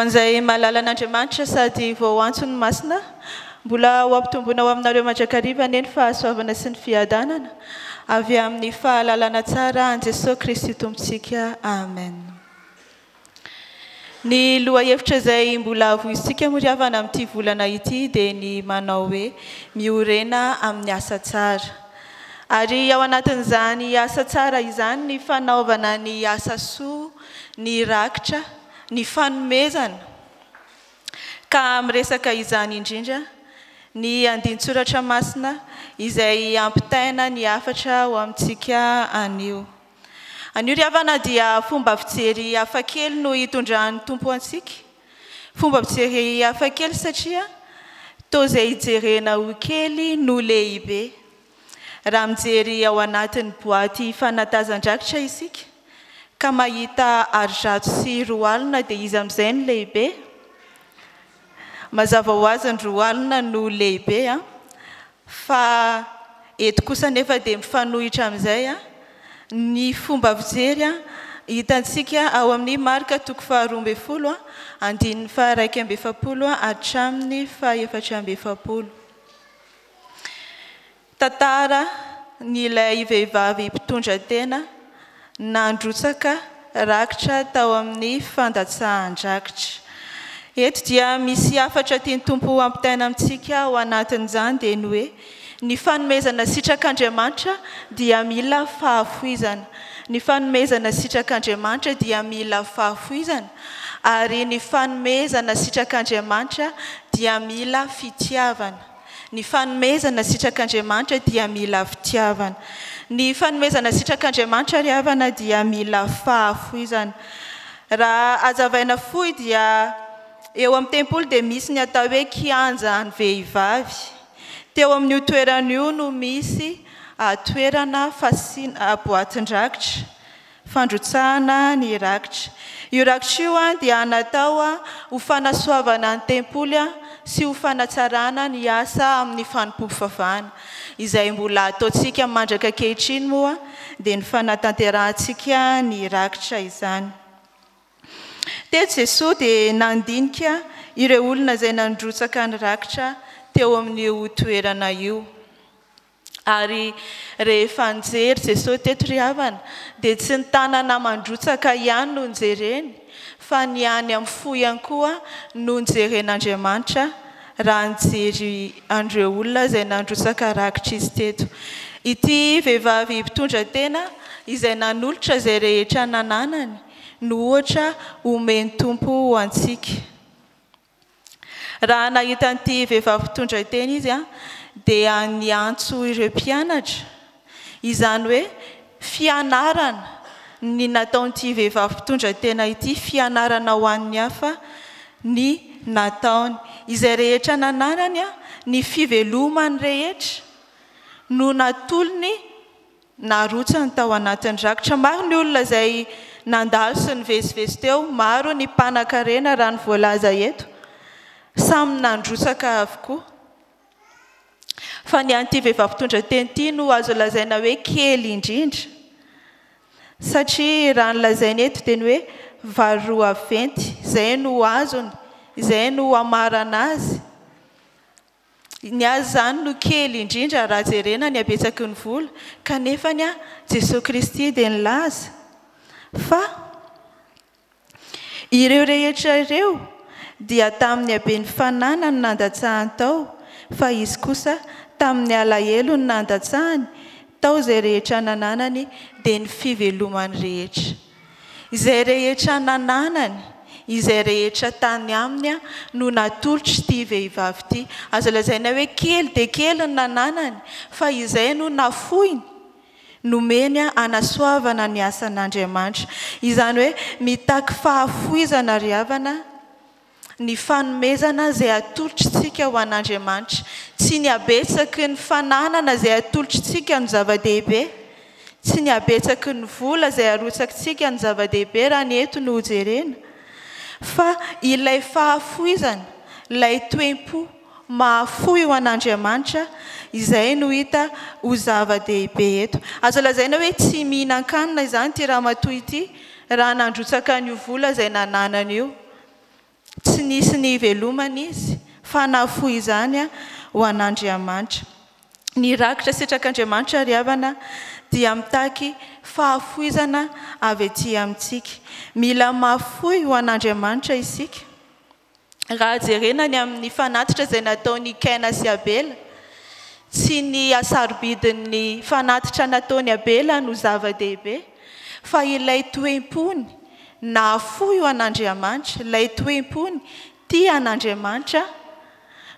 an'izay mahalala an'Andriamanitra sady vao antsony masina mbola ho ampitombona ao aminareo mandrakariva neny fahasoavana sy ny fiadanana avy amin'ny fahalalana tsara an Jesosy Kristy tompontsika amen. Ny lohahevitra izay mbola voisika moriavana amin'ity volana ity dia ny manao hoe miorena amin'ny asa tsara. Ary ao anatin'izany asa tsara izany ny fanaovana ny asa soa, ny rakitra, ny fanomezana. Ka miresaka izany indrindra ny andin-tsoratra masina izay ampitaina ny hafatra ho amintsika anio. Anio ry havana dia fomba fijery hafakely no hitondrany tompo antsika. Fomba fijery hafakely satria toa izay hijerena ho kely no lehibe. Raha mijery ao anatin'ny boaty fanatazan-drakitra isika ka mahita arizato sy roalina dia izy amin'izay no lehibe. Mazava ho azy ny roalina no lehibe fa eto kosa nefa dia mifanohitra amin'izay ny fomba fijery hitantsika ao amin'ny marika 2:12 andininy 1:20 hatramin'ny 4:20. Tantara n'ilay vehivavy mpitondra tena nandrotsaka rakitra tao amin'ny fandatsahan-drakitra. Eto dia misy hafatra tiany tompo ampitaina amintsika ao anatin'izany dia ny hoe ny fanomezana sitrak'Andriamanitra dia mila fahafoizana. Ny fanomezana sitrak'Andriamanitra dia mila fahafoizana ary ny fanomezana sitrak'Andriamanitra dia mila fitiavana. Ny fanomezana sitrak'Andriamanitra dia mila fitiavana. Ny fanomezana sitrak'Andriamanitra ry havana dia mila fahafoizana. Raha azavaina fohy dia eo amin'ny tempoly dia misy ny atao hoe kianja ny vehivavy. Teo amin'io toeran'io no misy toerana fasiana boatin-drakitra, fandrotsahana ny rakitra. Io rakitra io dia natao ho fanasoavana ny tempoly sy ho fanatsarana ny asa amin'ny fanompoam-pivavahana. Izay mbola ataontsika mandraka ankehitriny moa dia ny fanatanterantsika ny rakitra izany. Teto Jesosy dia nandinika ireo olona izay nandrotsaka ny rakitra teo amin'io toerana io. Ary rehefa nijery Jesosy teto ry havana dia tsy ny tanana mandrotsaka ihany no nijereny fa ny any amin'ny fo ihany koa no nijeren'Andriamanitra raha nijery an'ireo olona izay nandrotsaka rakitra izy teto. Ity vehivavy mpitondra tena izay nanolotra izay rehetra nananany no ohatra omeny tompo ho antsika. Raha nahita an'ity vehivavy mpitondra tena izy dia niantso ireo mpianatra. Izany hoe fianarana ny nataon'ity vehivavy mpitondra tena ity, fianarana ho an'ny hafa ny nataony. Izay rehetra nananany ny fivelomany rehetra no natolony narotsany tao anatin'ny rakitra. Maro ny olona izay nandalo sy nivezivezy teo, maro ny mpanan-karena raha ny voalaza eto, samy nandrotsaka avokoa. Fa ny an'ity vehivavy mpitondra tena ity no azo lazaina hoe kely indrindra. Satria raha ny lazaina eto dia ny hoe vary roa venty, izay no azony, izay no amarana azy. Ny azy zany no kely indrindra raha jerena ny habetsaky ny vola, kanefa ny Jesosy Kristy dia nilaza fa ireo rehetra ireo dia tamin'ny haben'ny fananany nandatsahany tao, fa izy kosa tamin'ny alahelo ny nandatsahany tao izay rehetra nananany dia ny fivelomany rehetra. Izay rehetra nananany, izay rehetra tany aminy no natolotra ity vehivavy ity. Azo lazaina hoe kely dia kely ny nananany fa izay no nafoiny nomeny anasoavana ny asan'Andriamanitra. Izany hoe mitaky fahafoizana ry havana ny fanomezana izay atolotritsika ho an'Andriamanitra. Tsy ny habetsaky ny fananana izay atolotritsika ny zava-dehibe, tsy ny habetsaky ny vola izay arotsakitsika ny zava-dehibe raha ny eto no jerena, fa ilay fahafoizana, ilay toem-po mahafoy ho an'Andriamanitra izay no hita ho zava-dehibe eto. Azo lazaina hoe tsy mihinan-kanina izany ity raha matoy ity raha nandrotsaka an'io vola izay nananany io. tsy nisy ny velomana izy fa nafoy izany ho an'Andriamanitra. Ny rakitra sitrak'Andriamanitra ry havana dia mitaky fahafoizana avy etỳ amintsika. Mila mafoy ho an'Andriamanitra isika. Raha jerena ny amin'ny fanatitra izay nataony Kaina sy Abela, tsy ny asarobidin'ny fanatitra nataony Abela no zava-dehibe, fa ilay toe-pony nafoy ho an'Andriamanitra, ilay toe-pony tia an'Andriamanitra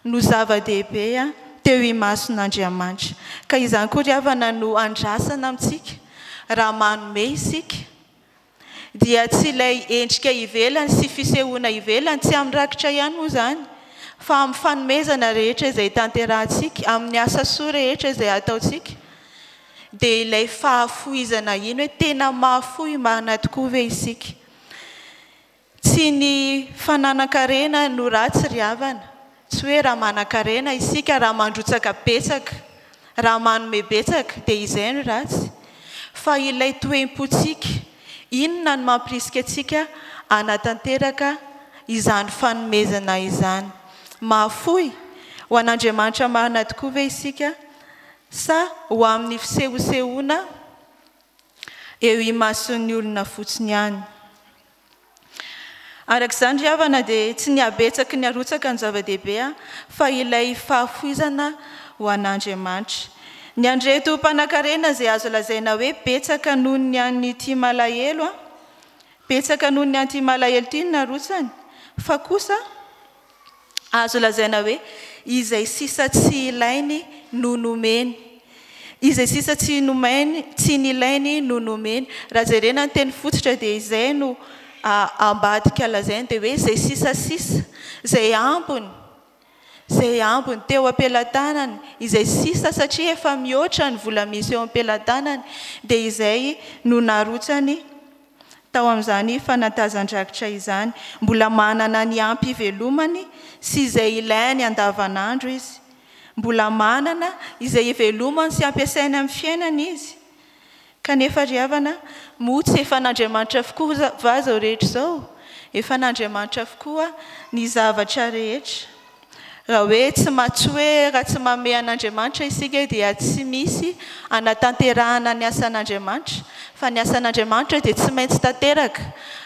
no zava-dehibe teo imason'Andriamanitra. Ka izany koa ry havana no andrasana amintsika raha manome isika, dia tsy ilay endrika ivelany sy fisehoana ivelany, tsy amin'ny rakitra ihany moa izany, fa amin'ny fanomezana rehetra izay tanterahantsika, amin'ny asa soa rehetra izay ataontsika, dia ilay fahafoizana iny hoe tena mahafoy marina tokoa ve isika. Tsy ny fananan-karena no ratsy ry havana, tsy hoe raha manan-karena isika, raha mandrotsaka betsaka, raha manome betsaka dia izay no ratsy, fa ilay toe-pontsika, inona no mampirisika antsika hanatanteraka izany fanomezana izany. Mahafoy ho an'Andriamanitra marina tokoa ve isika, sa ho amin'ny fisehosehoana eo imason'ny olona fotsiny ihany? Arak'izany ry havana dia tsy ny habetsaky ny harotsaka ny zava-dehibe, fa ilay fahafoizana ho an'Andriamanitra. Ny andreto mpanan-karena izay azo lazaina hoe betsaka noho ny an'ity malahelo, betsaka noho ny an'ity malahelo ity ny narotsany, fa kosa azo lazaina hoe izay sisa tsy ilainy no nomeny, izay sisa tsy nilainy no nomeny. Raha jerena ny teny fototra dia izay no ambadika lazaina, dia hoe izay sisasisa, izay ambony teo am-pelantanany, izay sisa satria efa mihoatra ny vola misy eo am-pelantanany, dia izay no narotsany tao amin'izany fanatazan-drakitra izany. Mbola manana ny ampy ivelomany sy izay ilainy andavanandro izy, mbola manana izay ivelomany sy ampiasainy amin'ny fiainana izy. Kanefa ry havana, motsy efa n'Andriamanitra avokoa va izao rehetra izao, efa n'Andriamanitra avokoa ny zavatra rehetra. Raha hoe tsy matsoe, raha tsy manome an'Andriamanitra isika dia tsy misy anatanterahana ny asan'Andriamanitra, fa ny asan'Andriamanitra dia tsy maintsy tanteraka,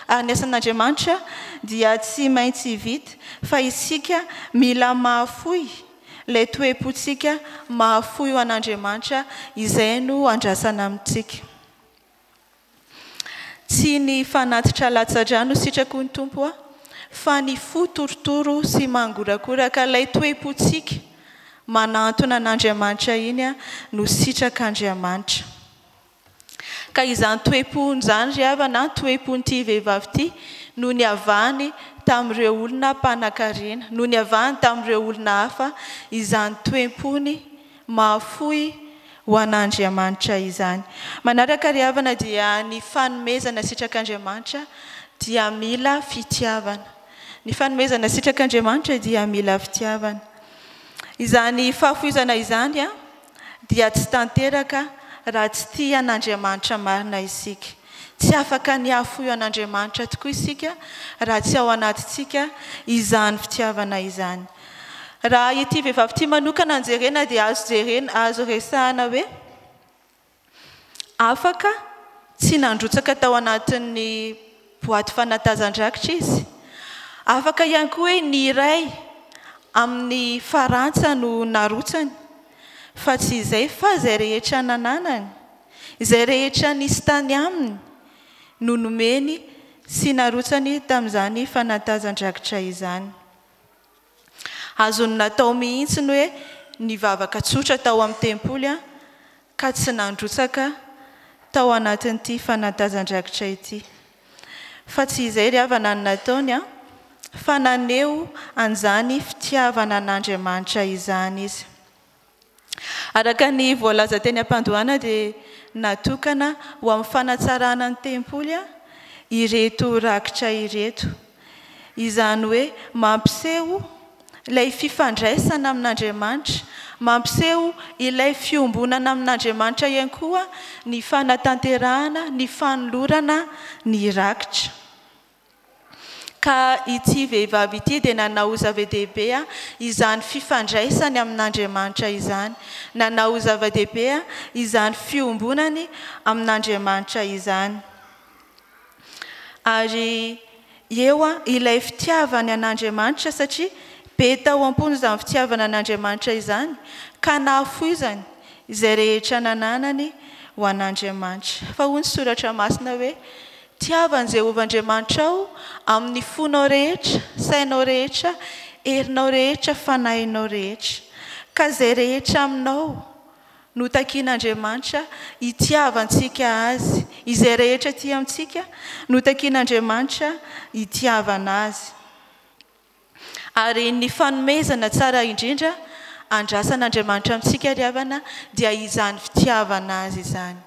ary ny asan'Andriamanitra dia tsy maintsy vita, fa isika mila mahafoy, ilay toe-pontsika mahafoy ho an'Andriamanitra, izay no andrasana amintsika. Tsy ny fanatitra latsa-drano sitrako ny tompo, fa ny fo torotoro sy mangorakoraka ilay toe-pontsika manantona an'Andriamanitra iny no sitrak'Andriamanitra. Ka izany toe-pony izany ry havana, toe-pony'ity vehivavy ity no niavahany tamin'ireo olona mpanan-karena, no niavahany tamin'ireo olona hafa, izany toe-pony mahafoy ho an'Andriamanitra izany. Manaraka ry havana dia ny fanomezana sitrak'Andriamanitra dia mila fitiavana. Ny fanomezana sitrak'Andriamanitra dia mila fitiavana. Izany fahafoizana izany dia tsy tanteraka raha tsy tia an'Andriamanitra marina isika. Tsy afaka ny hafoy an'Andriamanitra tokoa isika raha tsy ao anatintsika izany fitiavana izany. Raha ity vehivavy ity manokana jerena dia azo resahana hoe afaka tsy nandrotsaka tao anatin'ny boaty fanatazan-drakitra izy. Afaka ihany koa hoe ny iray amin'ny farantsa no narotsany, fa tsy izay, fa izay rehetra nananany, izay rehetra nisy tany aminy no nomeny sy narotsany tamin'izany fanatazan-drakitra izany. Azony natao mihitsy ny hoe nivavaka tsotra tao amin'ny tempoly ka tsy nandrotsaka tao anatin'ity fanatazan-drakitra ity. Fa tsy izay ry havana ny nataony, fa naneho an'izany fitiavana an'Andriamanitra izany izy. Araka ny voalaza teny am-pandohana dia natokana ho amin'ny fanatsarana ny tempoly ireto rakitra ireto. Izany hoe mampiseho ilay fifandraisana amin'Andriamanitra, mampiseho ilay fiombonana amin'Andriamanitra ihany koa ny fanatanterahana, ny fanolorana ny rakitra. ka ity vehivavy ity dia nanao zava-dehibe izany fifandraisany amin'Andriamanitra izany, nanao zava-dehibe izany fiombonany amin'Andriamanitra izany. Ary eo ilay fitiavany an'Andriamanitra satria be tao am-pony izany fitiavana an'Andriamanitra izany ka nahafoizany izay rehetra nananany ho an'Andriamanitra. Fa hoy ny soratra masina hoe tiavany Jehovahandriamanitra ao amin'ny fonao rehetra, sainao rehetra, herinao rehetra, fanahinao rehetra. Ka izay rehetra aminao no takian'Andriamanitra itiavantsika azy. Izay rehetra ty amintsika no takian'Andriamanitra itiavana azy. Ary ny fanomezana tsara indrindra andrasan'Andriamanitra amintsika ry havana dia izany fitiavana azy izany.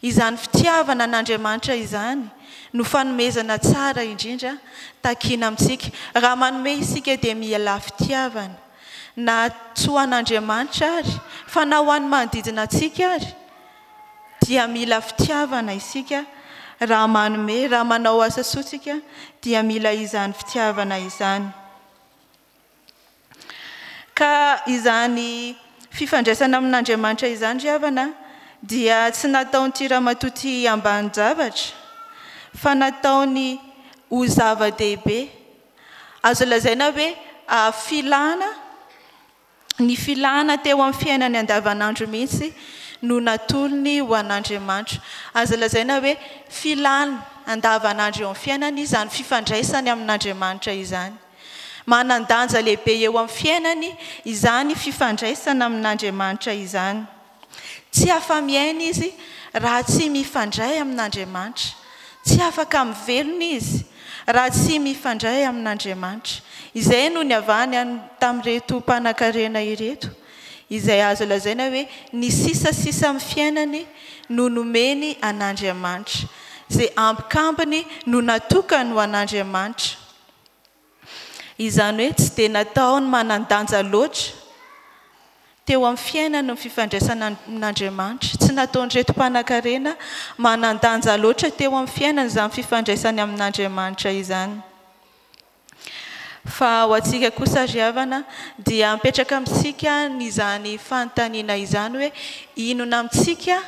Izany fitiavana an'Andriamanitra izany no fanomezana tsara indrindra takiana amintsika. Raha manome isika dia mila fitiavana. Na tsy ho an'Andriamanitra ary, fa na ho an'ny manodidina antsika ary, dia mila fitiavana isika. Raha manome, raha manao asa soatsika, dia mila izany fitiavana izany. Ka izany fifandraisana amin'Andriamanitra izany ry havana dia tsy nataony ty ramatoa ty ambany zavatra, fa nataony ho zava-dehibe. Azo lazaina hoe filana, ny filana teo amin'ny fiainany andavanandro mihitsy no natolony ho an'Andriamanitra. Azo lazaina hoe filana andavanandro eo amin'ny fiainany izany fifandraisany amin'Andriamanitra izany. Manan-danja lehibe eo amin'ny fiainany izany fifandraisana amin'Andriamanitra izany. Tsy afa-miaina izy raha tsy mifandray amin'Andriamanitra. Tsy afaka mivelona izy raha tsy mifandray amin'Andriamanitra. Izay no niavahany tamin'ireto mpanan-karena ireto, izay azo lazaina hoe ny sisasisa amin'ny fiainany no nomeny an'Andriamanitra. Izay ambikambiny no natokany ho an'Andriamanitra. Izany hoe tsy dia nataony manan-danja loatra teo amin'ny fiainana ny fifandraisana amin'Andriamanitra. Tsy nataony reto mpanan-karena manan-danja loatra teo amin'ny fiainana izany fifandraisany amin'Andriamanitra izany. Fa ho antsika kosa ry havana dia mipetraka amintsika n'izany fanontaniana izany hoe inona amintsika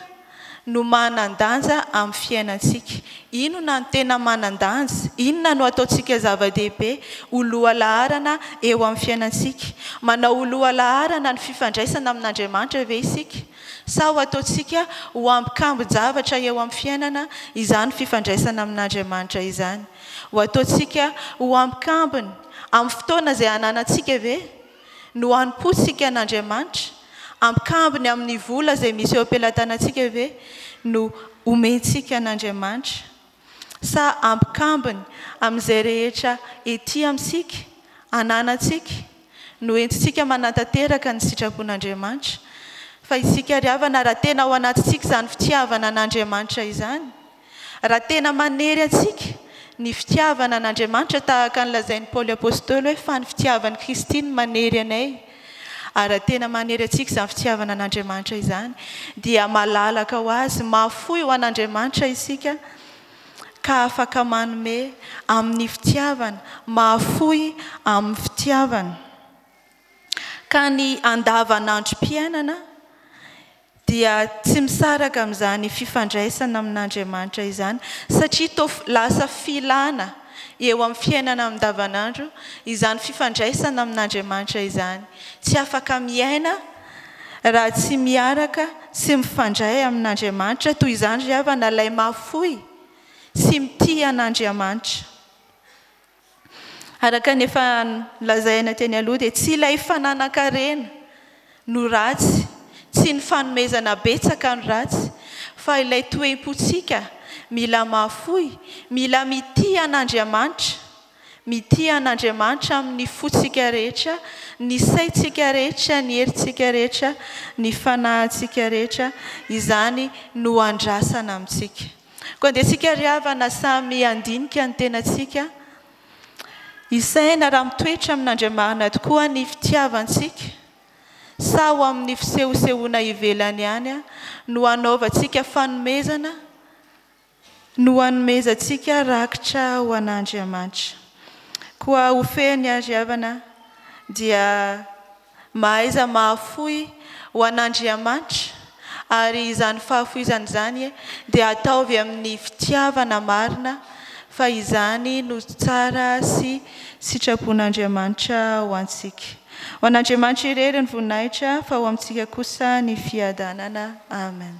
no manan-danja amin'ny fiainantsika. Inona no tena manan-danja? Inona no ataontsika zava-dehibe ho loha laharana eo amin'ny fiainantsika? Manao ho loha laharana ny fifandraisana amin'Andriamanitra ve isika? Sa ho ataontsika ho ambikambon-javatra eo amin'ny fiainana izany fifandraisana amin'Andriamanitra izany? Ho ataontsika ho ambikambony amin'ny fotoana izay ananantsika ve no hanompotsika an'Andriamanitra? Ambikambony amin'ny vola izay misy eo am-pelantanantsika ve no omentsika an'Andriamanitra? Sa ambikambony amin'izay rehetra ety amintsika, ananantsika no entintsika manantanteraka ny sitrapon'Andriamanitra? Fa isika ry havana raha tena ao anatintsika izany fitiavana an'Andriamanitra izany, raha tena manery antsika ny fitiavana an'Andriamanitra tahaka ny lazain'ny Paoly apôstôly hoe fa ny fitiavan'i Kristy no manery anay, ary tena manery antsika izany fitiavana an'Andriamanitra izany, dia malalaka ho azy, mahafoy ho an'Andriamanitra isika, ka afaka manome amin'ny fitiavana, mahafoy amin'ny fitiavana. Ka ny andavanandrom-piainana dia tsy misaraka amin'izany fifandraisana amin'Andriamanitra izany, satria toa lasa filana eo amin'ny fiainana andavanandro izany fifandraisana amin'Andriamanitra izany. Tsy afaka miaina raha tsy miaraka sy mifandray amin'Andriamanitra. Toy izany ry havana ilay mahafoy sy mitia an'Andriamanitra. Araka ny efa lazaina teny aloha dia tsy ilay fananan-karena no ratsy, tsy ny fanomezana betsaka no ratsy, fa ilay toe-potsika mila mahafoy, mila mitia an'Andriamanitra, mitia an'Andriamanitra amin'ny fotsika rehetra, ny saitsika rehetra, ny herintsika rehetra, ny fanahintsika rehetra. Izany no andrasana amintsika. Koa dia tsika ry havana samy andinika ny tenantsika, isaina raha mitoetra amin'Andriamanitra tokoa ny fitiavantsika, sa ho amin'ny fisehosehoana ivelany ihany no hanaovantsika fanomezana, no hanomezantsika rakitra ho an'Andriamanitra. koa hofeny azy havana dia mahaiza mahafoy ho an'Andriamanitra ary izany fahafoizany izany dia ataovy amin'ny fitiavana marina fa izany no tsara sy sitrapon'Andriamanitra ho antsika. Ho an'Andriamanitra irery ny voninahitra fa ho amintsika kosa ny fiadanana. Amen.